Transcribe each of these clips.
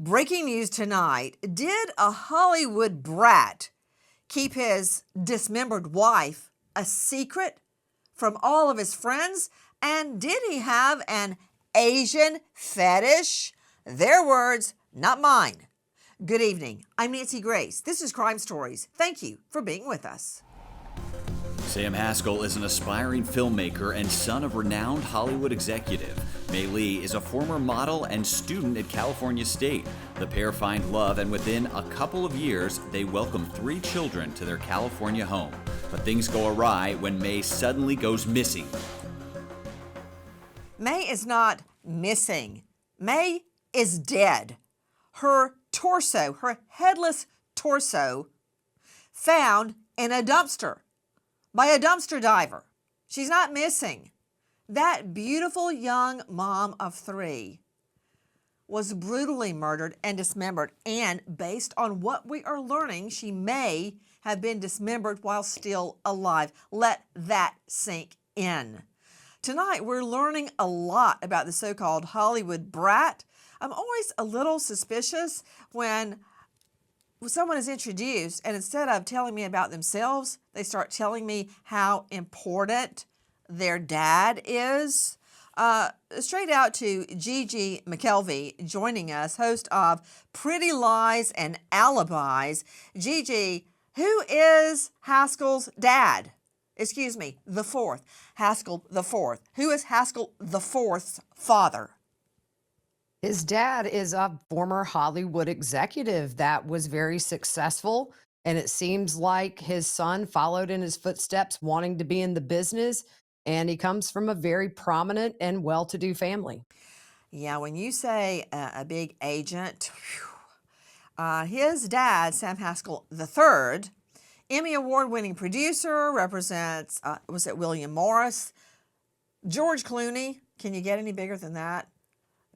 Breaking news tonight. Did a Hollywood brat keep his dismembered wife a secret from all of his friends? And did he have an Asian fetish? Their words, not mine. Good evening. I'm Nancy Grace. This is Crime Stories. Thank you for being with us. Sam Haskell is an aspiring filmmaker and son of renowned Hollywood executive. Mei Lee is a former model and student at California State. The pair find love, and within a couple of years, they welcome 3 children to their California home. But things go awry when Mei suddenly goes missing. Mei is not missing. Mei is dead. Her torso, her headless torso, found in a dumpster by a dumpster diver. She's not missing. That beautiful young mom of 3 was brutally murdered and dismembered, and based on what we are learning, she may have been dismembered while still alive. Let that sink in. Tonight, we're learning a lot about the so-called Hollywood brat. I'm always a little suspicious when someone is introduced and instead of telling me about themselves, they start telling me how important their dad is. Straight out to Gigi McKelvey joining us, host of Pretty Lies and Alibis. Gigi, who is Haskell's dad? Excuse me, the fourth. Haskell IV. Who is Haskell IV's father? His dad is a former Hollywood executive that was very successful, and it seems like his son followed in his footsteps, wanting to be in the business, and he comes from a very prominent and well-to-do family. Yeah, when you say a big agent, his dad, Sam Haskell III, Emmy Award-winning producer, represents, was it William Morris? George Clooney, can you get any bigger than that?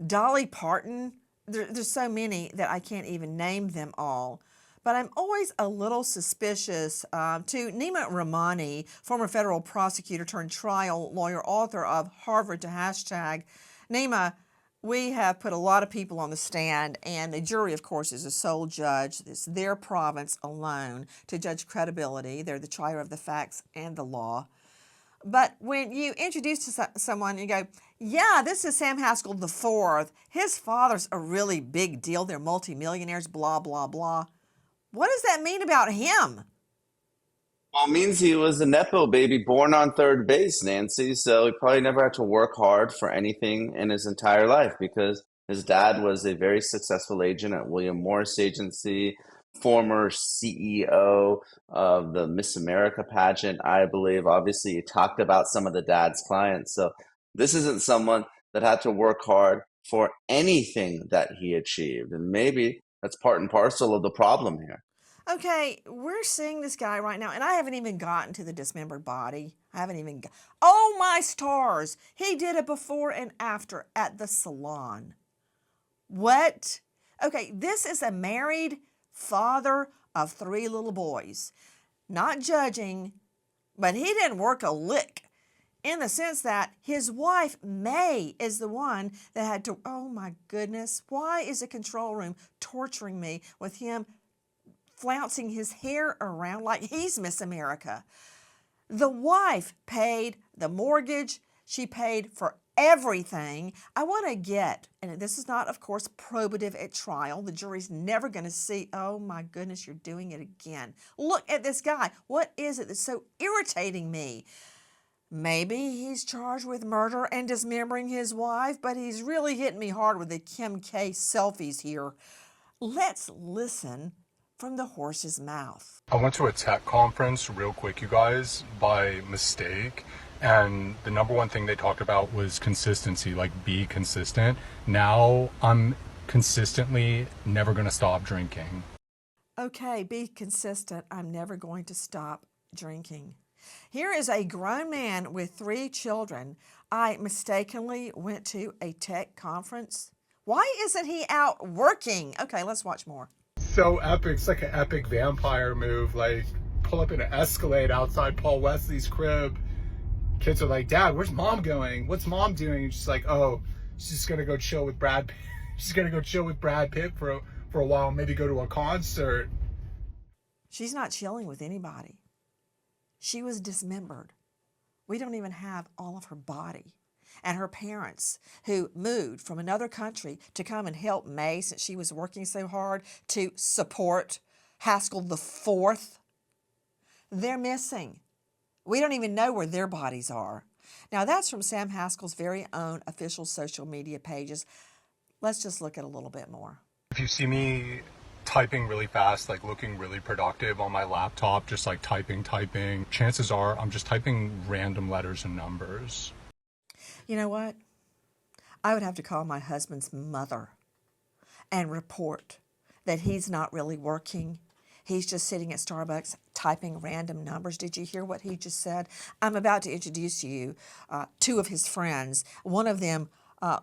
Dolly Parton, there's so many that I can't even name them all. But I'm always a little suspicious to Nima Rahmani, former federal prosecutor turned trial lawyer, author of Harvard to Hashtag. Nima, we have put a lot of people on the stand, and the jury, of course, is a sole judge. It's their province alone to judge credibility. They're the trier of the facts and the law. But when you introduce to someone, you go, yeah, this is Sam Haskell IV. His father's a really big deal. They're multimillionaires, blah, blah, blah. What does that mean about him? Well, it means he was a Nepo baby born on third base, Nancy. So he probably never had to work hard for anything in his entire life because his dad was a very successful agent at William Morris Agency, former CEO of the Miss America pageant, I believe. Obviously, he talked about some of the dad's clients. So this isn't someone that had to work hard for anything that he achieved. And maybe that's part and parcel of the problem here. Okay, we're seeing this guy right now, and I haven't even gotten to the dismembered body. I haven't even oh, my stars. He did it before and after at the salon. What? Okay, this is a married father of 3 little boys. Not judging, but he didn't work a lick in the sense that his wife, May, is the one that had to, oh my goodness, why is the control room torturing me with him flouncing his hair around like he's Miss America? The wife paid the mortgage. She paid for everything. I want to get, and this is not, of course, probative at trial. The jury's never going to see, oh my goodness, you're doing it again. Look at this guy. What is it that's so irritating me? Maybe he's charged with murder and dismembering his wife, but he's really hitting me hard with the Kim K selfies here. Let's listen from the horse's mouth. I went to a tech conference real quick, you guys, by mistake. And the number one thing they talked about was consistency, like be consistent. Now I'm consistently never going to stop drinking. Okay, be consistent. I'm never going to stop drinking. Here is a grown man with 3 children. I mistakenly went to a tech conference. Why isn't he out working? Okay, let's watch more. So epic. It's like an epic vampire move. Like pull up in an Escalade outside Paul Wesley's crib. Kids are like, Dad, where's mom going? What's mom doing? And she's like, oh, she's just going to go chill with Brad Pitt. She's gonna go chill with Brad Pitt for a while, maybe go to a concert. She's not chilling with anybody. She was dismembered. We don't even have all of her body. And her parents, who moved from another country to come and help May since she was working so hard to support Haskell IV, they're missing. We don't even know where their bodies are. Now, that's from Sam Haskell's very own official social media pages. Let's just look at a little bit more. If you see me typing really fast, like looking really productive on my laptop, just like typing, chances are I'm just typing random letters and numbers. You know what? I would have to call my husband's mother and report that he's not really working. He's just sitting at Starbucks typing random numbers. Did you hear what he just said? I'm about to introduce you two of his friends. One of them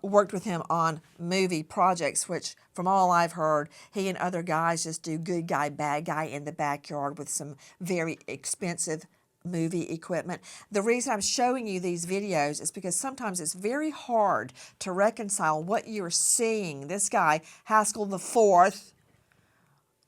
worked with him on movie projects, which from all I've heard, he and other guys just do good guy, bad guy in the backyard with some very expensive movie equipment. The reason I'm showing you these videos is because sometimes it's very hard to reconcile what you're seeing, this guy, Haskell IV,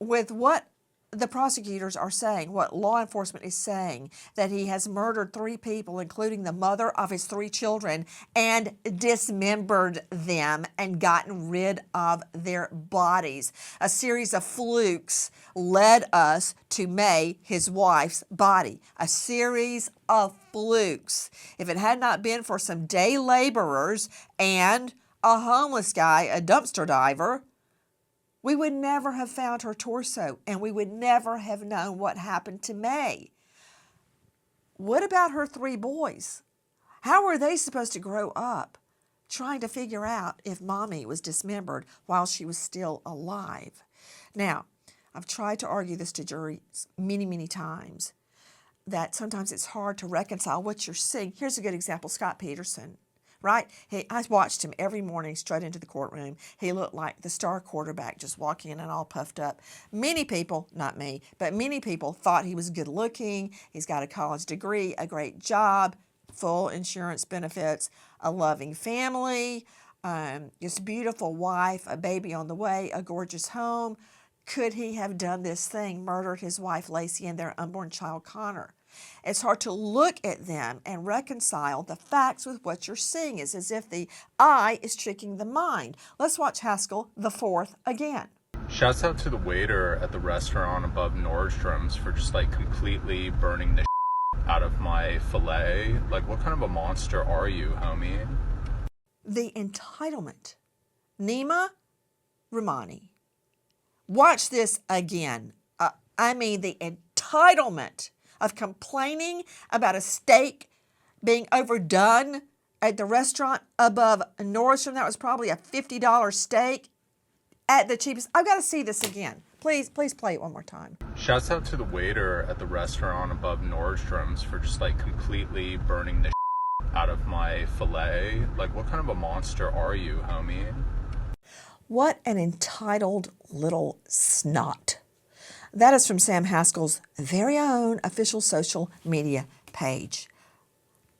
with what the prosecutors are saying, what law enforcement is saying, that he has murdered 3 people, including the mother of his 3 children, and dismembered them and gotten rid of their bodies. A series of flukes led us to May, his wife's body. A series of flukes. If it had not been for some day laborers and a homeless guy, a dumpster diver, we would never have found her torso, and we would never have known what happened to May. What about her 3 boys? How were they supposed to grow up trying to figure out if mommy was dismembered while she was still alive? Now, I've tried to argue this to juries many, many times, that sometimes it's hard to reconcile what you're seeing. Here's a good example, Scott Peterson. Right? I watched him every morning straight into the courtroom. He looked like the star quarterback just walking in and all puffed up. Many people, not me, but many people thought he was good looking. He's got a college degree, a great job, full insurance benefits, a loving family, just beautiful wife, a baby on the way, a gorgeous home. Could he have done this thing, murdered his wife Lacey and their unborn child Connor? It's hard to look at them and reconcile the facts with what you're seeing. It's as if the eye is tricking the mind. Let's watch Haskell IV again. Shouts out to the waiter at the restaurant above Nordstrom's for just like completely burning the out of my filet. Like, what kind of a monster are you, homie? The entitlement. Nima Ramani. Watch this again. The entitlement of complaining about a steak being overdone at the restaurant above Nordstrom. That was probably a $50 steak at the cheapest. I've got to see this again. Please play it one more time. Shouts out to the waiter at the restaurant above Nordstrom's for just like completely burning the out of my filet. Like, what kind of a monster are you, homie? What an entitled little snot. That is from Sam Haskell's very own official social media page.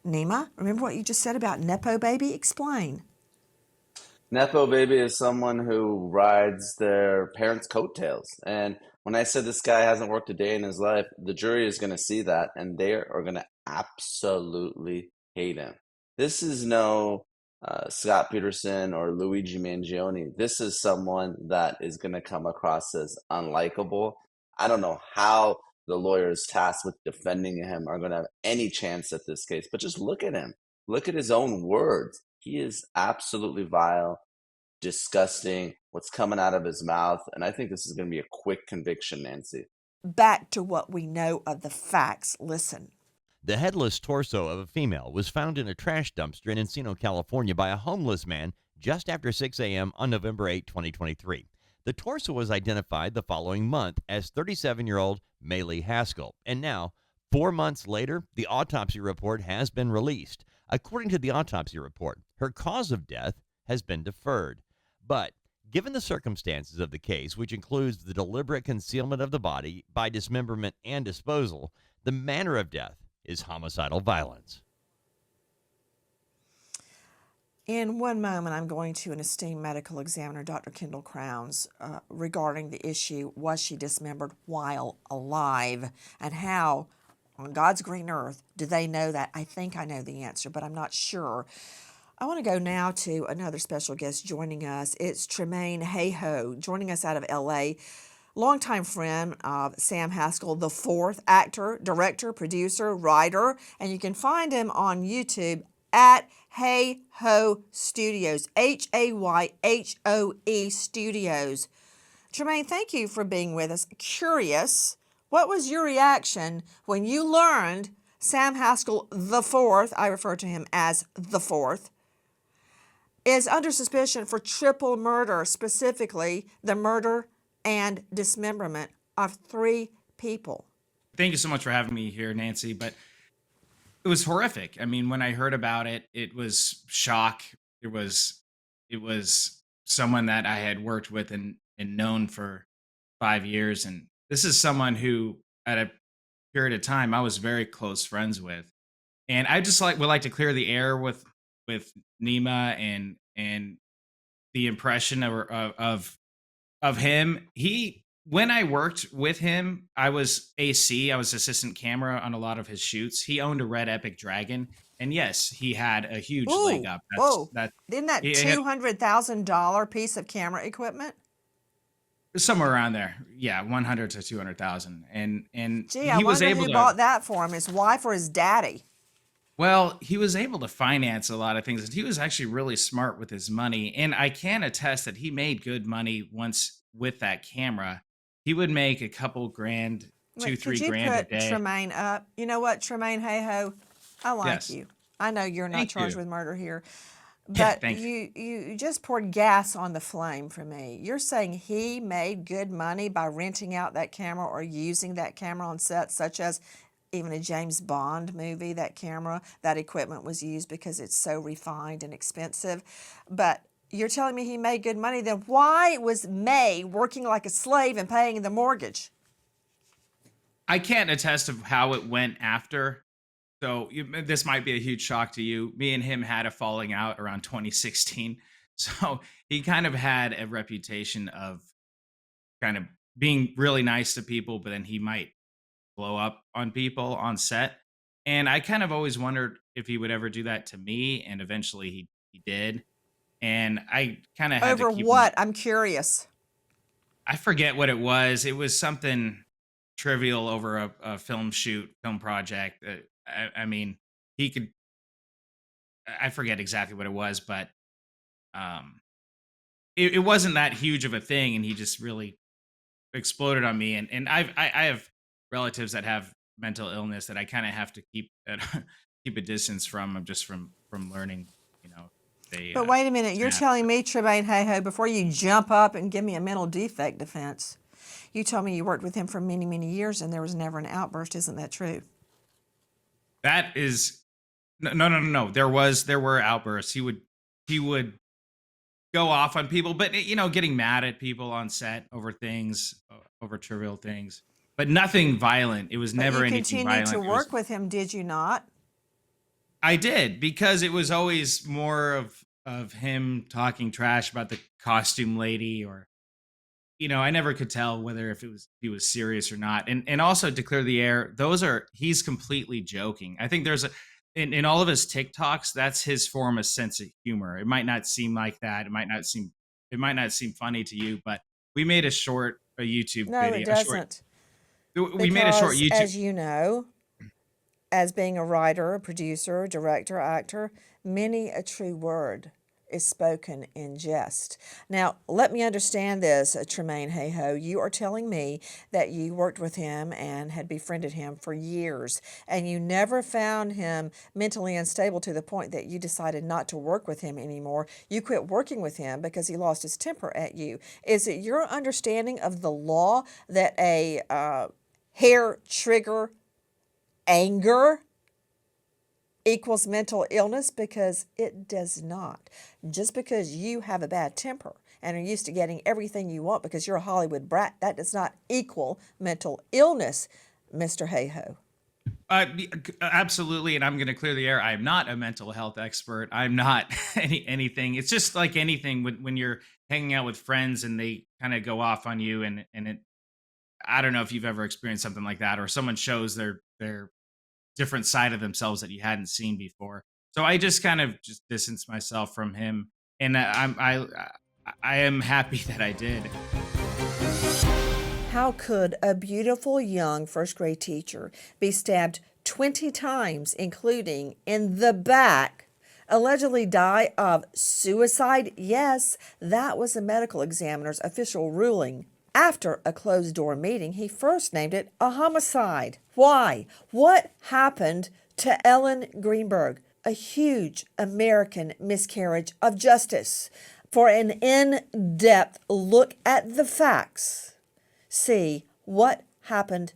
Nima, remember what you just said about Nepo Baby? Explain. Nepo baby is someone who rides their parents' coattails. And when I said this guy hasn't worked a day in his life, the jury is going to see that and they are going to absolutely hate him. This is no Scott Peterson or Luigi Mangione. This is someone that is going to come across as unlikable. I don't know how the lawyers tasked with defending him are going to have any chance at this case, but just look at him. Look at his own words. He is absolutely vile, disgusting, what's coming out of his mouth. And I think this is going to be a quick conviction, Nancy. Back to what we know of the facts. Listen. The headless torso of a female was found in a trash dumpster in Encino, California by a homeless man just after 6 a.m. on November 8, 2023. The torso was identified the following month as 37-year-old Maylee Haskell. And now, 4 months later, the autopsy report has been released. According to the autopsy report, her cause of death has been deferred. But given the circumstances of the case, which includes the deliberate concealment of the body by dismemberment and disposal, the manner of death is homicidal violence. In one moment, I'm going to an esteemed medical examiner, Dr. Kendall Crowns, regarding the issue, was she dismembered while alive? And how, on God's green earth, do they know that? I think I know the answer, but I'm not sure. I want to go now to another special guest joining us. It's Tremain Hayhoe, joining us out of L.A., longtime friend of Sam Haskell IV, actor, director, producer, writer, and you can find him on YouTube at Hayhoe Studios, Hayhoe Studios. Tremain, thank you for being with us. Curious, what was your reaction when you learned Sam Haskell IV, I refer to him as the Fourth, is under suspicion for triple murder, specifically the murder and dismemberment of 3 people? Thank you so much for having me here, Nancy. But it was horrific. I mean, when I heard about it, it was shock. It was someone that I had worked with and known for 5 years. And this is someone who, at a period of time, I was very close friends with. And I just would like to clear the air with Nima and the impression of him. When I worked with him, I was AC. I was assistant camera on a lot of his shoots. He owned a red Epic Dragon, and yes, he had a huge leg Ooh, up. whoa. That Isn't that he had $200,000 piece of camera equipment? somewhere around there. Yeah, 100 to 200,000, and Gee, I he was wonder able who to. bought that for him, his wife or his daddy? Well, he was able to finance a lot of things, and he was actually really smart with his money. And I can attest that he made good money once with that camera. He would make a couple grand, two, Wait, could three you grand a put day. Tremaine up? You know what, Tremaine Hayhoe? I like Yes. you. I know you're not Thank charged you. with murder here, Yeah, but thank you. you just poured gas on the flame for me. You're saying he made good money by renting out that camera or using that camera on sets, such as even a James Bond movie, that camera, that equipment was used because it's so refined and expensive. But you're telling me he made good money, then why was May working like a slave and paying the mortgage? I can't attest of how it went after. So this might be a huge shock to you. Me and him had a falling out around 2016. So he kind of had a reputation of kind of being really nice to people, but then he might blow up on people on set. And I kind of always wondered if he would ever do that to me. And eventually he did. And I kind of had to Over keep him. what? I'm curious. I forget what it was. It was something trivial over a film shoot, film project. I mean, he could. I forget exactly what it was, but um, it wasn't that huge of a thing, and he just really exploded on me. And I have relatives that have mental illness that I kind of have to keep keep a distance from, just from learning. You know, they. But wait a minute, you're Snap. telling me, Tremaine Hayhoe, before you jump up and give me a mental defect defense, you told me you worked with him for many, many years and there was never an outburst. Isn't that true? That is no. There were outbursts. He would go off on people, but getting mad at people on set over things, over trivial things, but nothing violent. It was But never you anything continued violent. to work with him, did you not? I did, because it was always more of him talking trash about the costume lady, or I never could tell whether if he was serious or not. And also, to clear the air, he's completely joking. I think there's in all of his TikToks, that's his form of sense of humor. It might not seem like that. It might not seem funny to you, but we made a YouTube No, it video. doesn't. We made a short Because, YouTube. as you know, as being a writer, a producer, director, actor, many a true word is spoken in jest. Now, let me understand this, Tremaine Hayhoe. You are telling me that you worked with him and had befriended him for years, and you never found him mentally unstable to the point that you decided not to work with him anymore. You quit working with him because he lost his temper at you. Is it your understanding of the law that a hair trigger anger equals mental illness? Because it does not. Just because you have a bad temper and are used to getting everything you want because you're a Hollywood brat, that does not equal mental illness, Mr. Hayhoe. Absolutely, and I'm going to clear the air. I'm not a mental health expert. I'm not anything. It's just like anything when you're hanging out with friends and they kind of go off on you, and it. I don't know if you've ever experienced something like that, or someone shows their different side of themselves that you hadn't seen before. So I just kind of just distanced myself from him, and I am happy that I did. How could a beautiful young first grade teacher be stabbed 20 times, including in the back, allegedly die of suicide? Yes, that was the medical examiner's official ruling. After a closed door meeting, he first named it a homicide. Why? What happened to Ellen Greenberg? A huge American miscarriage of justice. For an in depth look at the facts, see What Happened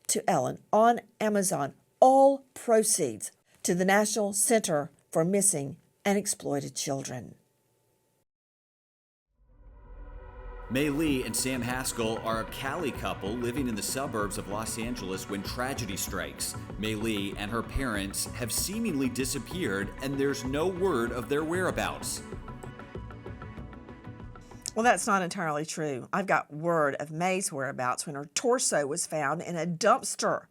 to Ellen on Amazon. All proceeds to the National Center for Missing and Exploited Children. May Lee and Sam Haskell are a Cali couple living in the suburbs of Los Angeles when tragedy strikes. May Lee and her parents have seemingly disappeared, and there's no word of their whereabouts. Well, that's not entirely true. I've got word of May's whereabouts when her torso was found in a dumpster.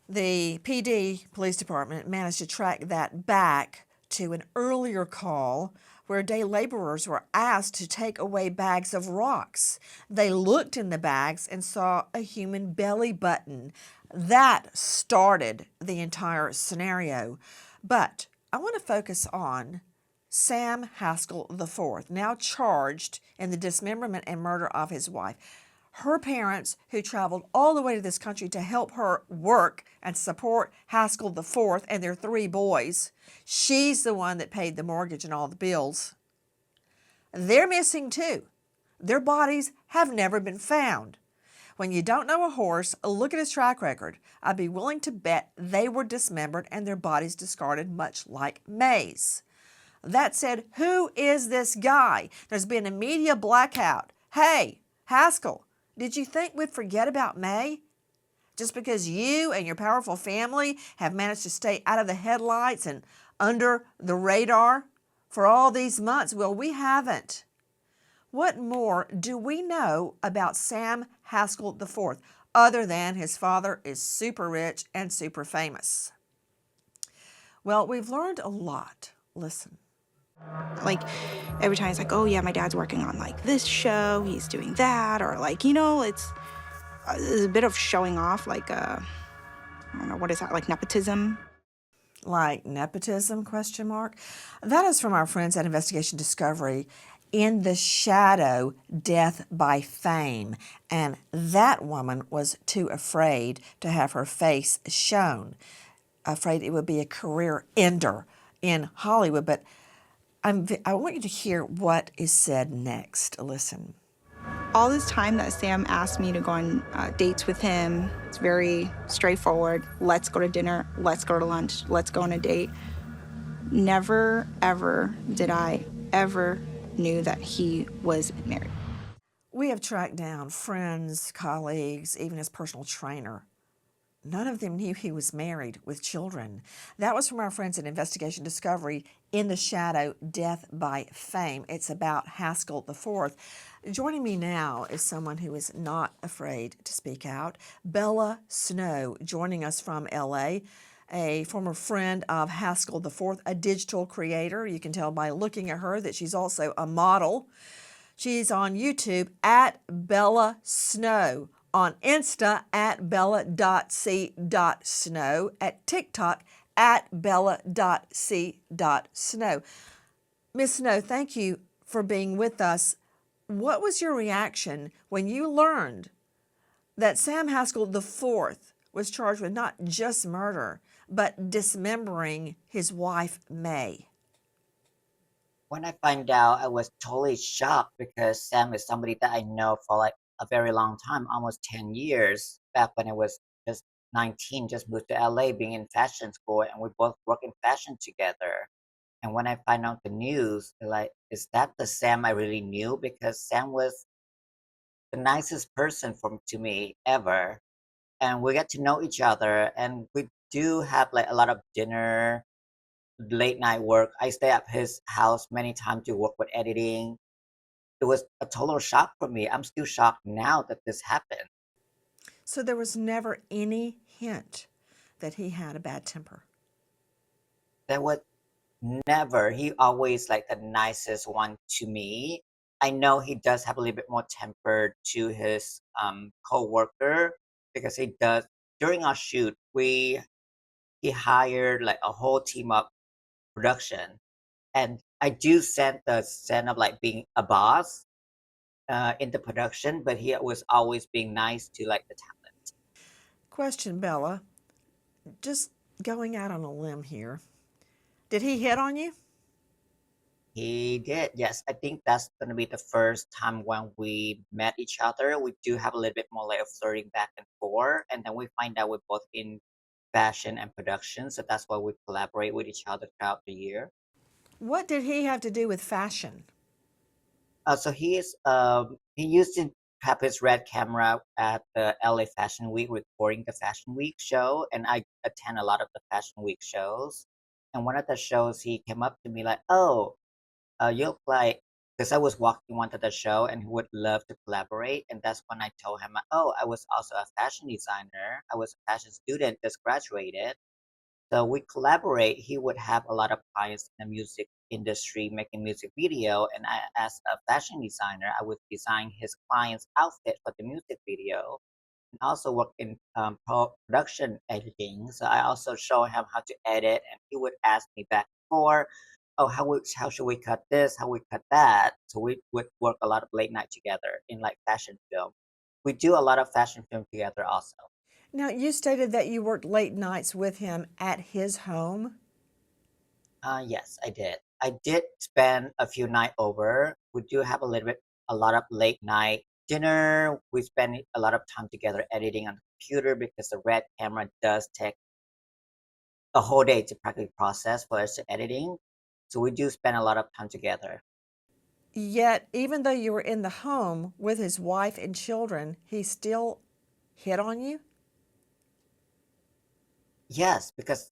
The PD police department managed to track that back to an earlier call where day laborers were asked to take away bags of rocks. They looked in the bags and saw a human belly button. That started the entire scenario. But I want to focus on Sam Haskell IV, now charged in the dismemberment and murder of his wife. Her parents, who traveled all the way to this country to help her work and support Haskell IV and their 3 boys, she's the one that paid the mortgage and all the bills. They're missing too. Their bodies have never been found. When you don't know a horse, look at his track record. I'd be willing to bet they were dismembered and their bodies discarded, much like May's. That said, who is this guy? There's been a media blackout. Hey, Haskell, did you think we'd forget about May? Just because you and your powerful family have managed to stay out of the headlights and under the radar for all these months? Well, we haven't. What more do we know about Sam Haskell IV other than his father is super rich and super famous? Well, we've learned a lot. Listen. Like, every time it's like, oh yeah, my dad's working on like this show, he's doing that, or like, it's a bit of showing off, like, I don't know, what is that, like nepotism? Like nepotism, question mark? That is from our friends at Investigation Discovery, In the Shadow, Death by Fame. And that woman was too afraid to have her face shown, afraid it would be a career ender in Hollywood. But I want you to hear what is said next. Listen. All this time that Sam asked me to go on dates with him, it's very straightforward. Let's go to dinner, let's go to lunch, let's go on a date. Never, ever did I ever knew that he was married. We have tracked down friends, colleagues, even his personal trainer. None of them knew he was married with children. That was from our friends at Investigation Discovery, In the Shadow, Death by Fame. It's about Haskell IV. Joining me now is someone who is not afraid to speak out. Bella Snow, joining us from LA, a former friend of Haskell IV, a digital creator. You can tell by looking at her that she's also a model. She's on YouTube at Bella Snow, on Insta at bella.c.snow, at TikTok at bella.c.snow. Miss Snow, thank you for being with us. What was your reaction when you learned that Sam Haskell IV was charged with not just murder, but dismembering his wife, May? When I find out, I was totally shocked because Sam is somebody that I know for like a very long time, almost 10 years. Back when I was just 19, just moved to LA, being in fashion school, and we both work in fashion together. And when I find out the news, like, is that the Sam I really knew? Because Sam was the nicest person to me ever. and we get to know each other, and we do have like a lot of dinner, late night work. I stay at his house many times to work with editing. It was a total shock for me. I'm still shocked now that this happened. So there was never any hint that he had a bad temper. There was never. He always like the nicest one to me. I know he does have a little bit more temper to his co-worker, because he does during our shoot he hired like a whole team of production, and I do sense the sense of like being a boss in the production, but he was always being nice to like the talent. Question, Bella, just going out on a limb here. Did he hit on you? He did, yes. I think that's gonna be the first time when we met each other. We do have a little bit more like of flirting back and forth, and then we find out we're both in fashion and production, so that's why we collaborate with each other throughout the year. What did he have to do with fashion? So he used to have his red camera at the LA Fashion Week recording the Fashion Week show, and I attend a lot of the Fashion Week shows. And one of the shows, he came up to me like, "Oh, you look like," because I was walking one to the show, and he would love to collaborate. And that's when I told him, "Oh, I was also a fashion designer. I was a fashion student, just graduated." So we collaborate. He would have a lot of clients in the music industry making music video, and I, as a fashion designer, I would design his client's outfit for the music video, and also work in production editing. So I also show him how to edit, and he would ask me back and forth, "Oh, how should we cut this? How we cut that?" So we would work a lot of late night together in like fashion film. We do a lot of fashion film together also. Now, you stated that you worked late nights with him at his home. Yes, I did. I did spend a few nights over. We do have a lot of late night dinner. We spend a lot of time together editing on the computer, because the red camera does take a whole day to practically process for us to editing. So we do spend a lot of time together. Yet, even though you were in the home with his wife and children, he still hit on you? Yes, because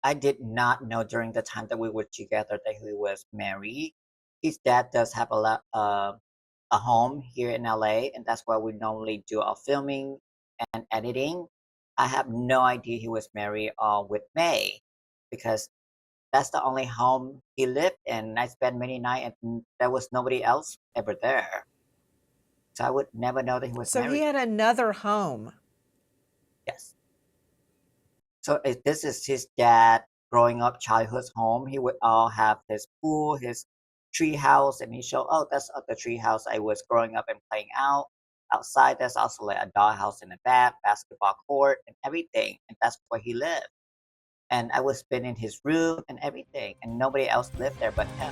I did not know during the time that we were together that he was married. His dad does have a home here in LA, and that's where we normally do our filming and editing. I have no idea he was married with May, because that's the only home he lived in. I spent many nights, and there was nobody else ever there. So I would never know that he was So he married. had another home. Yes. So if this is his dad growing up childhood home, he would all have his pool, his tree house, and he showed, "Oh, that's the tree house I was growing up and playing out. Outside, there's also like a dollhouse in the back, basketball court, and everything. And that's where he lived. And I was spending in his room and everything, and nobody else lived there but him."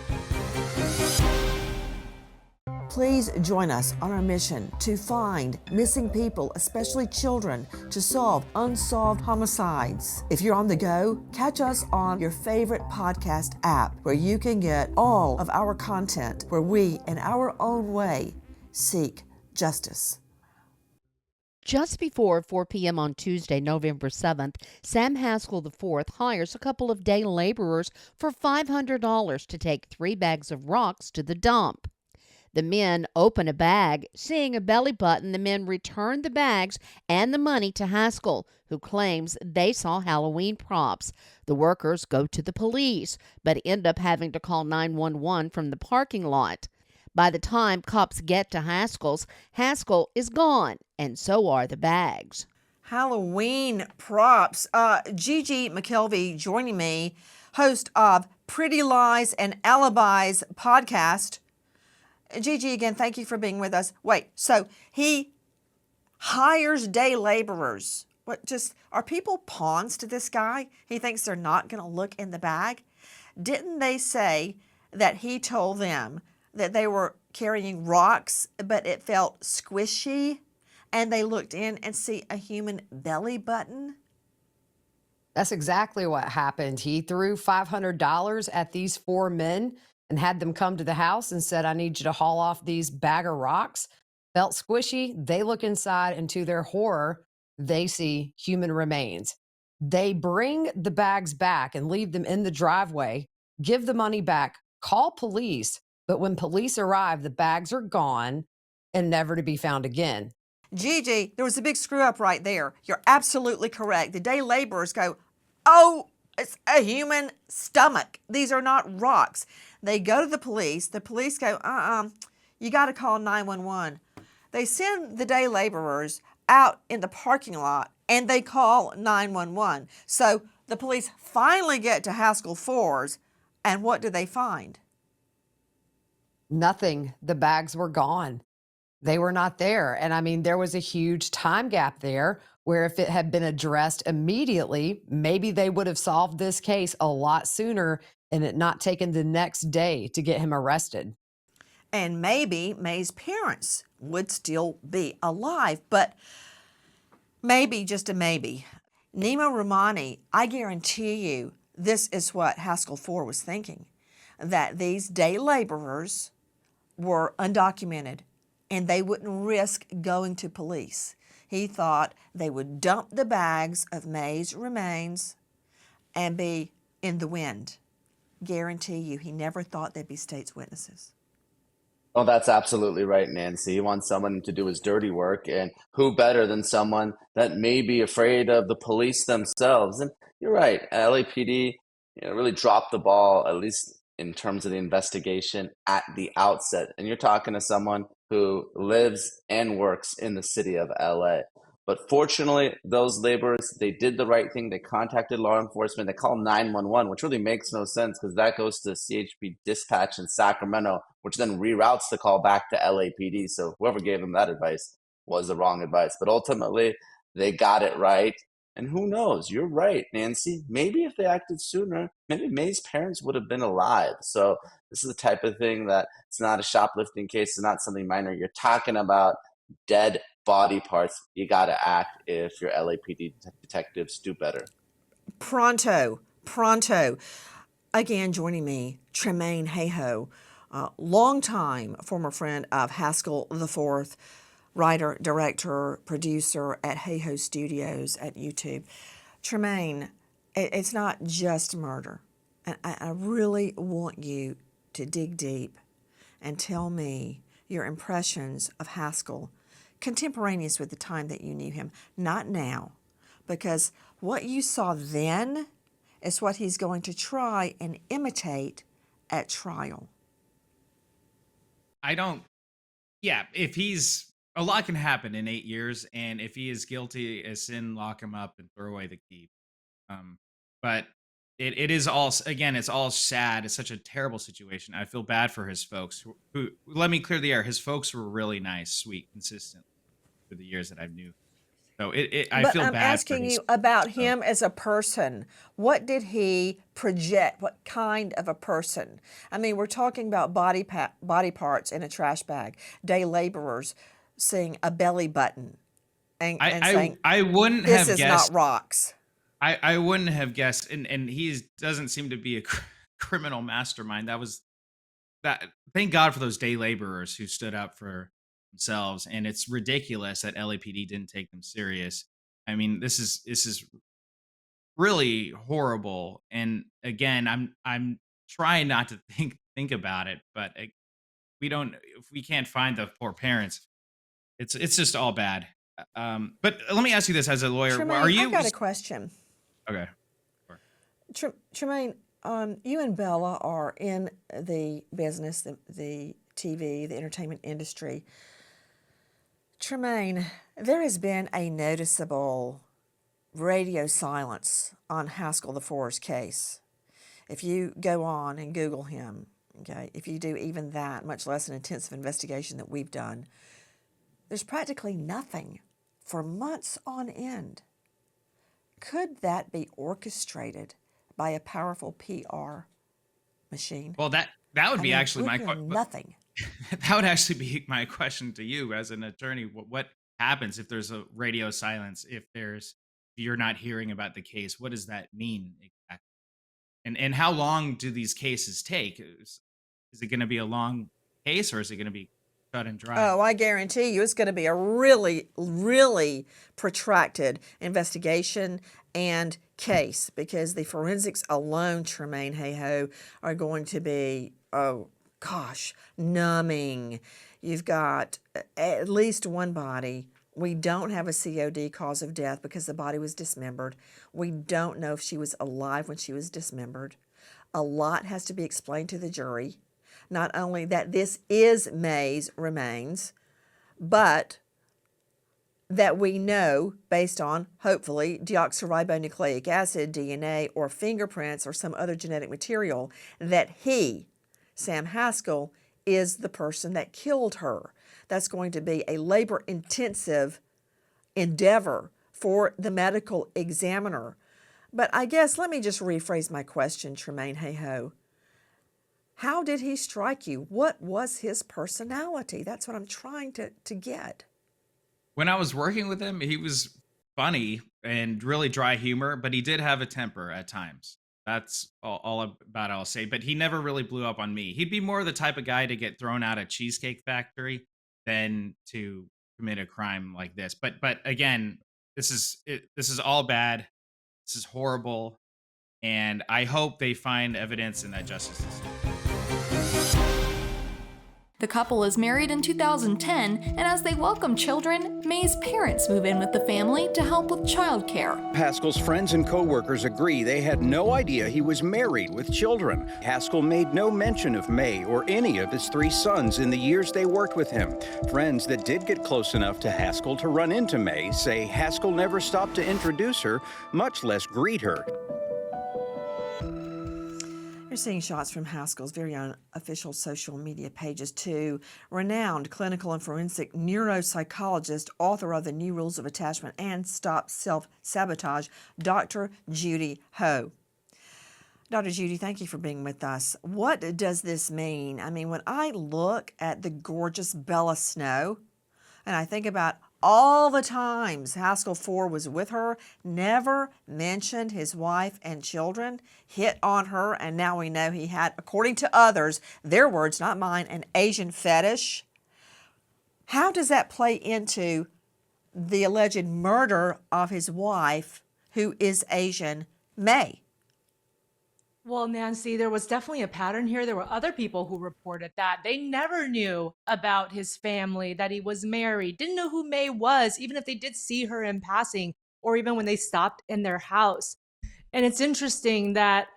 Please join us on our mission to find missing people, especially children, to solve unsolved homicides. If you're on the go, catch us on your favorite podcast app, where you can get all of our content, where we, in our own way, seek justice. Just before 4 p.m. on Tuesday, November 7th, Sam Haskell IV hires a couple of day laborers for $500 to take 3 bags of rocks to the dump. The men open a bag. Seeing a belly button, the men return the bags and the money to Haskell, who claims they saw Halloween props. The workers go to the police, but end up having to call 911 from the parking lot. By the time cops get to Haskell's, Haskell is gone, and so are the bags. Halloween props. Gigi McKelvey joining me, host of Pretty Lies and Alibis podcast. Gigi, again, thank you for being with us. Wait, so he hires day laborers. Are people pawns to this guy? He thinks they're not going to look in the bag? Didn't they say that he told them that they were carrying rocks, but it felt squishy, and they looked in and see a human belly button? That's exactly what happened. He threw $500 at these 4 men and had them come to the house and said, "I need you to haul off these bag of rocks." Felt squishy. They look inside, and to their horror, they see human remains. They bring the bags back and leave them in the driveway, give the money back, call police. But when police arrive, the bags are gone and never to be found again. Gigi, there was a big screw up right there. You're absolutely correct. The day laborers go, oh, it's a human stomach. These are not rocks. They go to the police. The police go, you got to call 911. They send the day laborers out in the parking lot and they call 911. So the police finally get to Haskell IV's, and what do they find? Nothing. The bags were gone. They were not there. And I mean, there was a huge time gap there where if it had been addressed immediately, maybe they would have solved this case a lot sooner and it not taken the next day to get him arrested. And maybe May's parents would still be alive, but maybe, just a maybe. Nemo Romani, I guarantee you this is what Haskell IV was thinking, that these day laborers were undocumented and they wouldn't risk going to police. He thought they would dump the bags of May's remains and be in the wind. Guarantee you, he never thought they'd be state's witnesses. Oh, that's absolutely right, Nancy. He wants someone to do his dirty work, and who better than someone that may be afraid of the police themselves? And you're right, LAPD really dropped the ball, at least in terms of the investigation at the outset. And you're talking to someone who lives and works in the city of LA. But fortunately, those laborers, they did the right thing. They contacted law enforcement. They called 911, which really makes no sense because that goes to CHP dispatch in Sacramento, which then reroutes the call back to LAPD. So whoever gave them that advice was the wrong advice. But ultimately, they got it right. And who knows? You're right, Nancy. Maybe if they acted sooner, maybe May's parents would have been alive. So this is the type of thing that it's not a shoplifting case. It's not something minor. You're talking about dead body parts. You got to act if your LAPD detectives do better. Pronto. Again, joining me, Tremain Hayhoe, longtime former friend of Haskell IV, writer, director, producer at Hayhoe Studios at YouTube. Tremain, it's not just murder. And I really want you to dig deep and tell me your impressions of Haskell, contemporaneous with the time that you knew him, not now, because what you saw then is what he's going to try and imitate at trial. If he's, a lot can happen in 8 years, and if he is guilty as sin, lock him up and throw away the key. But it is all, again, it's all sad. It's such a terrible situation. I feel bad for his folks who let me clear the air. His folks were really nice, sweet, consistent for the years that I've knew. So I feel bad. I'm asking you about him as a person. What did he project? What kind of a person? I mean, we're talking about body parts in a trash bag, day laborers seeing a belly button and saying, I wouldn't this have is guessed. not rocks. I wouldn't have guessed, and he doesn't seem to be a criminal mastermind. Thank God for those day laborers who stood up for themselves, and it's ridiculous that LAPD didn't take them serious. I mean, this is really horrible. And again, I'm trying not to think about it, but if we can't find the poor parents, it's just all bad. But let me ask you this as a lawyer: Tremain, I've got a question. Okay. Tremain, you and Bella are in the business, the TV, the entertainment industry. Tremain, there has been a noticeable radio silence on Haskell IV's case. If you go on and Google him, okay, if you do even that, much less an intensive investigation that we've done, there's practically nothing for months on end. Could that be orchestrated by a powerful PR machine? Well, that would be actually my question. Nothing. That would actually be my question to you as an attorney. What happens if there's a radio silence? If you're not hearing about the case, what does that mean exactly? And how long do these cases take? Is it going to be a long case, or is it going to be cut and dry. Oh, I guarantee you it's going to be a really, really protracted investigation and case, because the forensics alone, Tremain, Hayhoe, are going to be, oh gosh, numbing. You've got at least one body. We don't have a COD, cause of death, because the body was dismembered. We don't know if she was alive when she was dismembered. A lot has to be explained to the jury. Not only that this is May's remains, but that we know, based on, hopefully, deoxyribonucleic acid, DNA, or fingerprints, or some other genetic material, that he, Sam Haskell, is the person that killed her. That's going to be a labor-intensive endeavor for the medical examiner. But I guess, let me just rephrase my question, Tremain, Hayhoe. How did he strike you? What was his personality? That's what I'm trying to get. When I was working with him, he was funny and really dry humor, but he did have a temper at times. That's all about I'll say. But he never really blew up on me. He'd be more the type of guy to get thrown out of Cheesecake Factory than to commit a crime like this. But again, this is all bad. This is horrible, and I hope they find evidence and that justice is served. The couple is married in 2010, and as they welcome children, May's parents move in with the family to help with childcare. Haskell's friends and co-workers agree they had no idea he was married with children. Haskell made no mention of May or any of his 3 sons in the years they worked with him. Friends that did get close enough to Haskell to run into May say Haskell never stopped to introduce her, much less greet her. You're seeing shots from Haskell's very own official social media pages to renowned clinical and forensic neuropsychologist, author of The New Rules of Attachment and Stop Self-Sabotage, Dr. Judy Ho. Dr. Judy, thank you for being with us. What does this mean? I mean, when I look at the gorgeous Bella Snow, and I think about all the times Haskell IV was with her, never mentioned his wife and children, hit on her, and now we know he had, according to others, their words, not mine, an Asian fetish. How does that play into the alleged murder of his wife, who is Asian, May? Well, Nancy, there was definitely a pattern here. There were other people who reported that. They never knew about his family, that he was married, didn't know who May was, even if they did see her in passing or even when they stopped in their house. And it's interesting that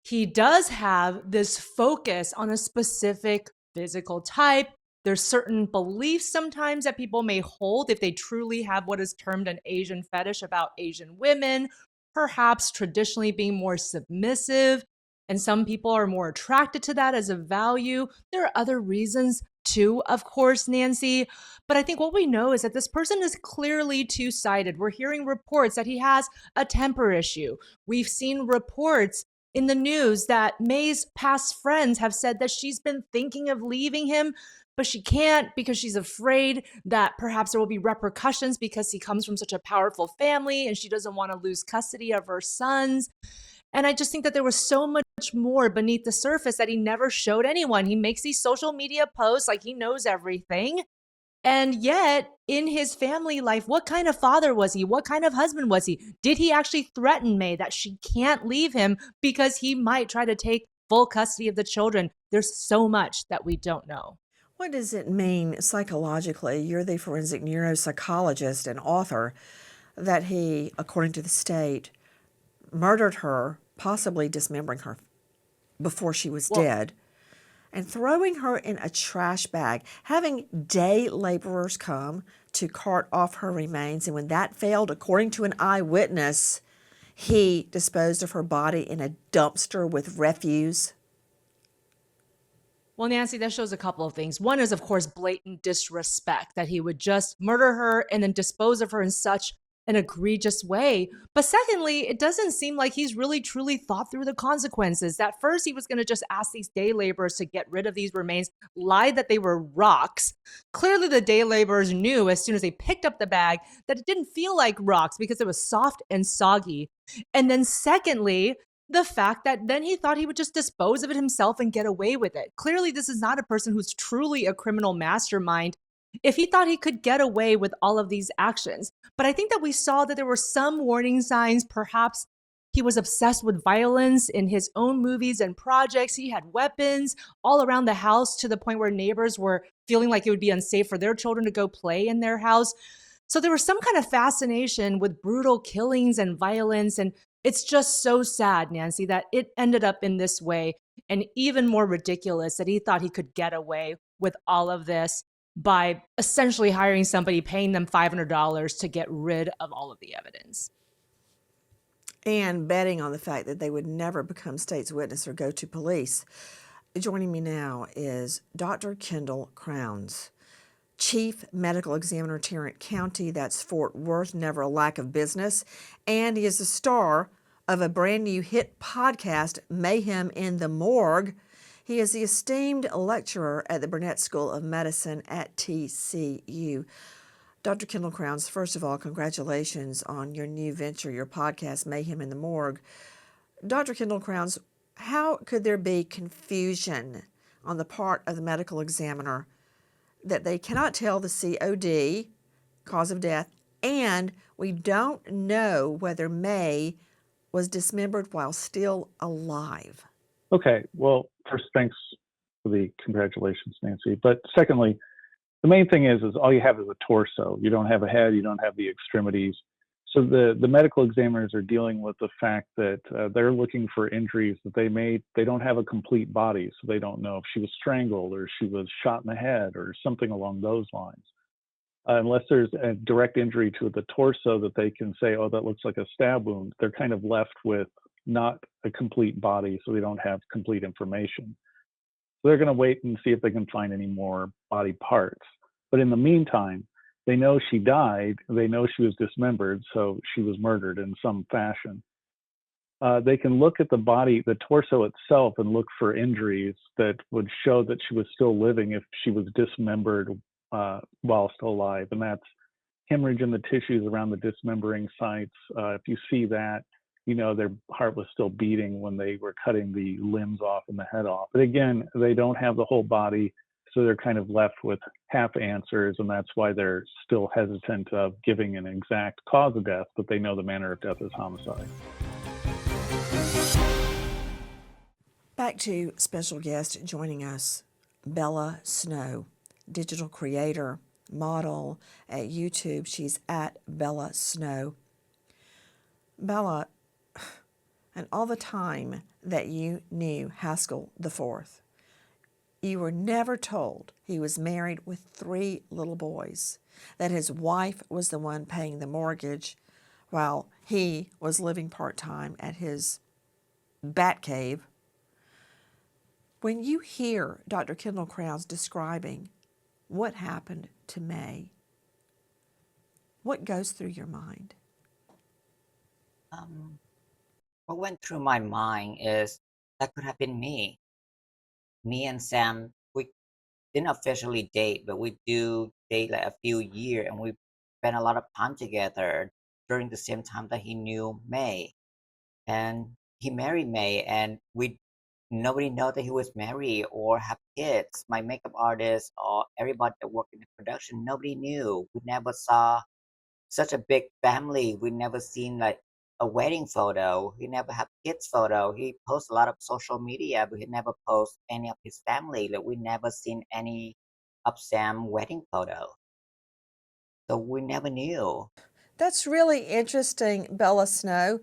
he does have this focus on a specific physical type. There's certain beliefs sometimes that people may hold if they truly have what is termed an Asian fetish about Asian women, perhaps traditionally being more submissive. And some people are more attracted to that as a value. There are other reasons too, of course, Nancy. But I think what we know is that this person is clearly two-sided. We're hearing reports that he has a temper issue. We've seen reports in the news that May's past friends have said that she's been thinking of leaving him, but she can't because she's afraid that perhaps there will be repercussions because he comes from such a powerful family and she doesn't want to lose custody of her sons. And I just think that there was so much more beneath the surface that he never showed anyone. He makes these social media posts like he knows everything. And yet, in his family life, what kind of father was he? What kind of husband was he? Did he actually threaten May that she can't leave him because he might try to take full custody of the children? There's so much that we don't know. What does it mean psychologically? You're the forensic neuropsychologist and author, that he, according to the state, murdered her, possibly dismembering her before she was dead, and throwing her in a trash bag, having day laborers come to cart off her remains. And when that failed, according to an eyewitness, he disposed of her body in a dumpster with refuse. Well, Nancy, that shows a couple of things. One is, of course, blatant disrespect, that he would just murder her and then dispose of her in such an egregious way. But secondly, it doesn't seem like he's really truly thought through the consequences. That first he was going to just ask these day laborers to get rid of these remains, lied that they were rocks. Clearly the day laborers knew as soon as they picked up the bag that it didn't feel like rocks because it was soft and soggy. And then secondly, the fact that then he thought he would just dispose of it himself and get away with it. Clearly, this is not a person who's truly a criminal mastermind if he thought he could get away with all of these actions. But I think that we saw that there were some warning signs. Perhaps he was obsessed with violence in his own movies and projects. He had weapons all around the house to the point where neighbors were feeling like it would be unsafe for their children to go play in their house. So there was some kind of fascination with brutal killings and violence. And it's just so sad, Nancy, that it ended up in this way. And even more ridiculous that he thought he could get away with all of this by essentially hiring somebody, paying them $500 to get rid of all of the evidence. And betting on the fact that they would never become state's witness or go to police. Joining me now is Dr. Kendall Crowns, Chief Medical Examiner, Tarrant County, that's Fort Worth, never a lack of business. And he is the star of a brand new hit podcast, Mayhem in the Morgue. He is the esteemed lecturer at the Burnett School of Medicine at TCU. Dr. Kendall Crowns, first of all, congratulations on your new venture, your podcast, Mayhem in the Morgue. Dr. Kendall Crowns, how could there be confusion on the part of the medical examiner that they cannot tell the COD, cause of death, and we don't know whether May was dismembered while still alive? Okay, well, first, thanks for the congratulations, Nancy. But secondly, the main thing is all you have is a torso. You don't have a head, you don't have the extremities. So the medical examiners are dealing with the fact that they're looking for injuries that they don't have a complete body, so they don't know if she was strangled or she was shot in the head or something along those lines. Unless there's a direct injury to the torso that they can say, oh, that looks like a stab wound, they're kind of left with not a complete body, so they don't have complete information. So they're going to wait and see if they can find any more body parts. But in the meantime, they know she died, they know she was dismembered, so she was murdered in some fashion. They can look at the body, the torso itself, and look for injuries that would show that she was still living if she was dismembered while still alive. And that's hemorrhage in the tissues around the dismembering sites. If you see that, you know their heart was still beating when they were cutting the limbs off and the head off. But again, they don't have the whole body, so they're kind of left with half answers, and that's why they're still hesitant of giving an exact cause of death, but they know the manner of death is homicide. Back to special guest joining us, Bella Snow, digital creator, model at YouTube. She's at Bella Snow. Bella, and all the time that you knew Haskell IV, you were never told he was married with 3 little boys, that his wife was the one paying the mortgage while he was living part-time at his bat cave. When you hear Dr. Kendall Crowns describing what happened to May, what goes through your mind? What went through my mind is that could have been me. Me and Sam, we didn't officially date, but we do date like a few years, and we spent a lot of time together during the same time that he knew May. And he married May, and nobody know that he was married or have kids. My makeup artist or everybody that worked in the production, nobody knew. We never saw such a big family. We never seen like a wedding photo. He never had kids photo. He posts a lot of social media, but he never posts any of his family. Like we never seen any of Sam wedding photo. So we never knew. That's really interesting, Bella Snow,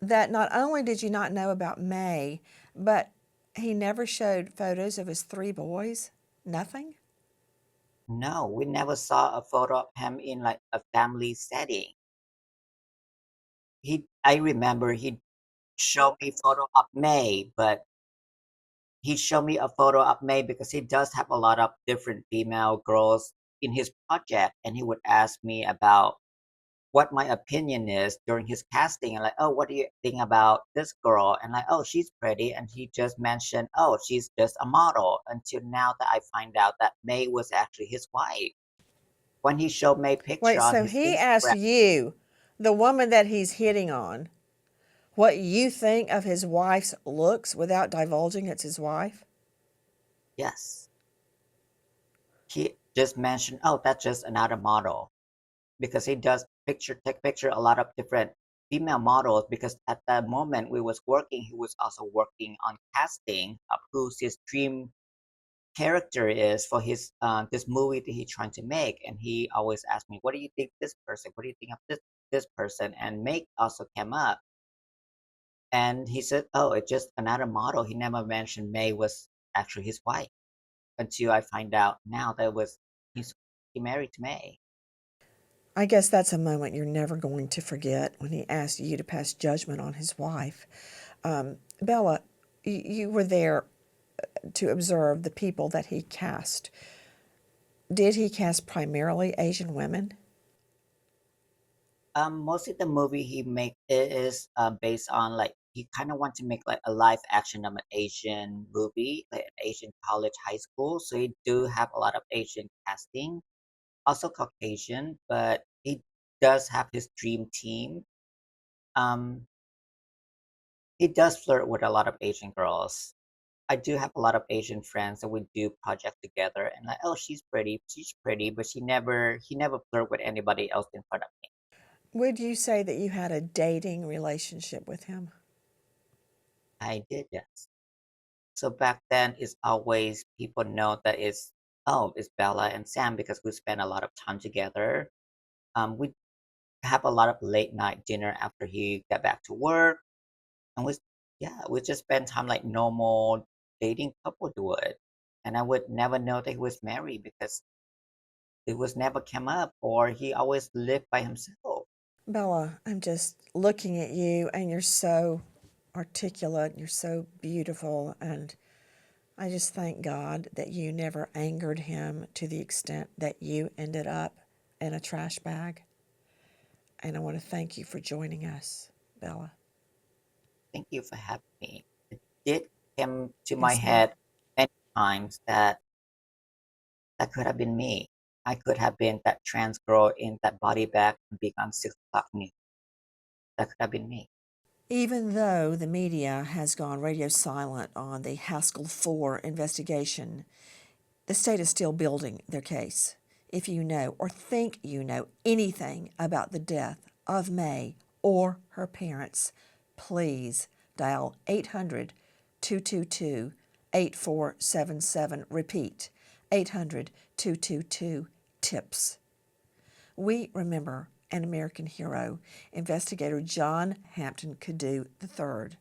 that not only did you not know about May, but he never showed photos of his 3 boys? Nothing? No, we never saw a photo of him in like a family setting. I remember he showed me photo of May, but he showed me a photo of May because he does have a lot of different female girls in his project, and he would ask me about what my opinion is during his casting, and like, oh, what do you think about this girl? And like, oh, she's pretty, and he just mentioned, oh, she's just a model, until now that I find out that May was actually his wife. When he showed May picture Wait, on so his he Instagram, asked you, the woman that he's hitting on, what you think of his wife's looks without divulging it's his wife? Yes. He just mentioned, oh, that's just another model. Because he does take picture a lot of different female models, because at that moment we was working, he was also working on casting of who his dream character is for his this movie that he's trying to make. And he always asked me, what do you think this person, what do you think of this person? And Meg also came up, and he said, oh, it's just another model. He never mentioned May was actually his wife, until I find out now that he married to May. I guess that's a moment you're never going to forget, when he asked you to pass judgment on his wife. Bella, you were there to observe the people that he cast. Did he cast primarily Asian women? Most of the movie he make is based on, like, he kind of want to make like a live action of an Asian movie, like an Asian college, high school. So he do have a lot of Asian casting, also Caucasian, but he does have his dream team. He does flirt with a lot of Asian girls. I do have a lot of Asian friends that we do project together, and like, oh, she's pretty, but he never flirt with anybody else in front of me. Would you say that you had a dating relationship with him? I did, yes. So back then, it's always people know that it's Bella and Sam, because we spend a lot of time together. We have a lot of late night dinner after he got back to work, and we just spend time like normal dating couple would. And I would never know that he was married, because it was never came up, or he always lived by himself. Bella, I'm just looking at you, and you're so articulate, you're so beautiful, and I just thank God that you never angered him to the extent that you ended up in a trash bag. And I want to thank you for joining us, Bella. Thank you for having me. It did come to my head many times that could have been me. I could have been that trans girl in that body bag and become 6 o'clock news. That could have been me. Even though the media has gone radio silent on the Haskell IV investigation, the state is still building their case. If you know or think you know anything about the death of May or her parents, please dial 800-222-8477. Repeat, 800-222-TIPS. We remember an American hero, Investigator John Hampton Cadew III,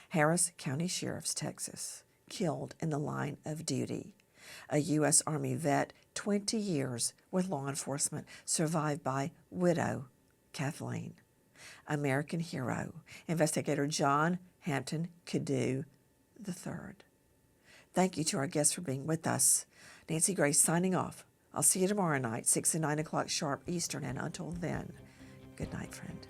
Harris County Sheriff's Texas, killed in the line of duty. A U.S. Army vet, 20 years with law enforcement, survived by widow Kathleen. American hero, Investigator John Hampton Cadew III. Thank you to our guests for being with us. Nancy Grace signing off. I'll see you tomorrow night, 6 and 9 o'clock sharp Eastern, and until then, good night, friend.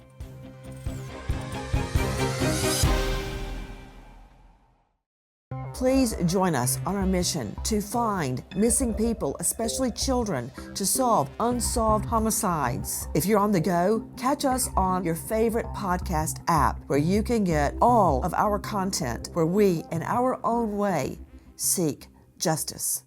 Please join us on our mission to find missing people, especially children, to solve unsolved homicides. If you're on the go, catch us on your favorite podcast app, where you can get all of our content, where we, in our own way, seek justice.